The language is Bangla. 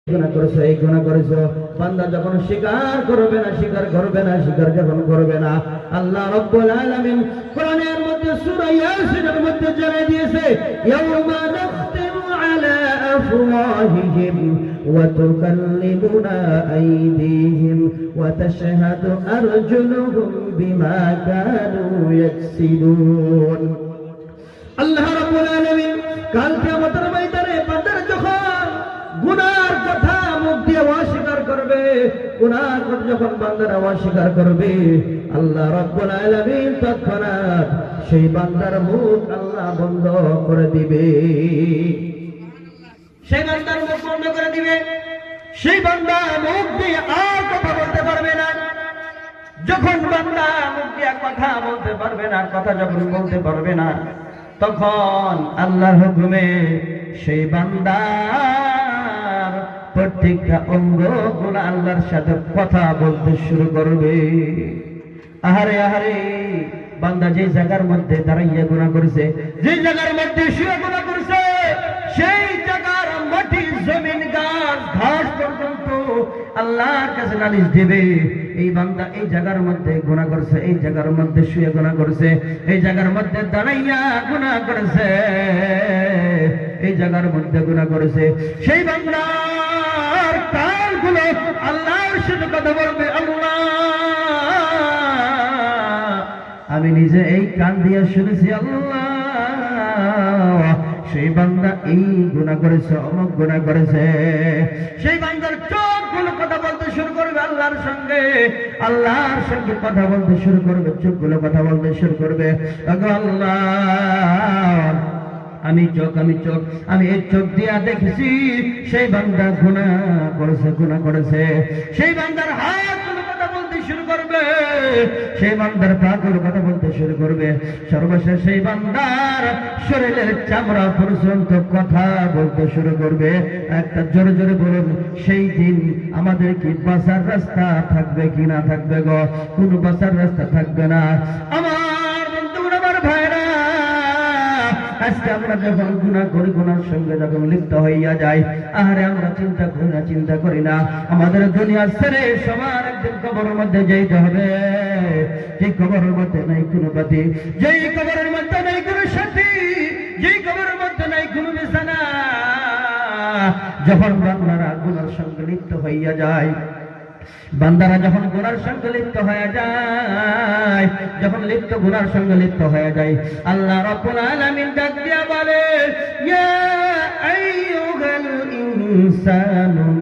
গুনাহ করেছো, এই গুনাহ করেছো। বান্দা যখন স্বীকার করবে না, স্বীকার করবে না, স্বীকার যখন করবে না, আল্লাহ রাব্বুল আলামিন কোরআনের মধ্যে সূরা ইয়াসিনের মধ্যে জানিয়ে দিয়েছে, ইয়াউমা নাখতিমু আলা আফওয়াহিহিম ওয়া তুকাল্লিমুনা আইদিহিম ওয়া তাশহাদু আরজুলুহুম বিমা কানু ইয়াকসিবুন। আল্লাহ রাব্বুল আলামিন কাল কিয়ামতের ময়দানে বান্দার যখন গুনার কথা মুখ দিয়ে অস্বীকার করবে, গুনার কথা যখন বান্দারা অস্বীকার করবে, আল্লাহ রাব্বুল আলামিন তৎক্ষণাৎ সেই বান্দার মুখ আল্লাহ বন্ধ করে দিবে। সেই বান্দার মুখ বন্ধ করে দিবে। সেই বান্দা মুখ দিয়ে আর কথা বলতে পারবে না। যখন বান্দা মুখ দিয়ে কথা বলতে পারবে না, কথা যখন বলতে পারবে না, তখন আল্লাহর হুকুমে সেই বান্দার প্রত্যেকটা অঙ্গগুলো আল্লাহর সাথে কথা বলতে শুরু করবে। আহারে আহারে, বান্দা যে জায়গার মধ্যে দাঁড়াইয়া গুনাহ করেছে, যে জায়গার মধ্যে শুয়ে গুনাহ করেছে, সেই জায়গার মাটি, জমিন, গাছ, ঘাস পর্যন্ত আল্লাহর কাছে নালিশ দেবে। এই বান্দা এই জায়গার মধ্যে গুনাহ করেছে, এই জায়গার মধ্যে শুয়ে গুনাহ করেছে, এই জায়গার মধ্যে দাঁড়াইয়া গুনাহ করেছে, এই জায়গার মধ্যে গুনাহ করেছে। সেই বান্দার কানগুলো আল্লাহর সাথে কথা বলবে, আল্লাহ আমি নিজে এই কান দিয়ে শুনেছি, আল্লাহ সেই বান্দা এই গুনাহ করেছে, অমুক গুনাহ করেছে। সেই বান্দার চোখগুলো কথা বলতে শুরু করবে আল্লাহর সঙ্গে, আল্লাহর সঙ্গে কথা বলতে শুরু করবে, চোখগুলো কথা বলতে শুরু করবে, আল্লাহ আমি চোখ, আমি এই চোখ দিয়া দেখেছি সেই বান্দা গুনাহ করেছে, গুনাহ করেছে। সেই বান্দার হাতগুলো কথা বলতে শুরু করবে, সেই বান্দার পাগুলো কথা বলতে শুরু করবে, সর্বশেষ সেই বান্দার শরীরের চামড়া পর্যন্ত কথা বলতে শুরু করবে। একটা জোরে জোরে বলুন, সেই দিন আমাদের কি বাঁচার রাস্তা থাকবে কি না থাকবে গো? কোনো বাঁচার রাস্তা থাকবে না। আমার বন্ধুরা, আমার ভাইরা, আজকে আমরা যখন গুনাহ করি, গুনার সঙ্গে যখন লিপ্ত হইয়া যাই, আরে আমরা চিন্তা করি না আমাদের দুনিয়া ছেড়ে সবার একদিন কবরের মধ্যে যেতে হবে। যেই কবরের মধ্যে নাই কোনো বাতি, যেই কবরের মধ্যে নাই কোনো সাথী, যেই কবরের মধ্যে নাই কোনো বিছানা, যখন বান্দারা গুনার সঙ্গে লিপ্ত হইয়া যায়, বান্দারা যখন গুনার সঙ্গে লিপ্ত হয়ে যায়, যখন গুনার সঙ্গে লিপ্ত হয়ে যায়, আল্লাহ রাব্বুল আলামিন ডাক দিয়া বলে, ইয়া আইয়ুহাল ইনসানু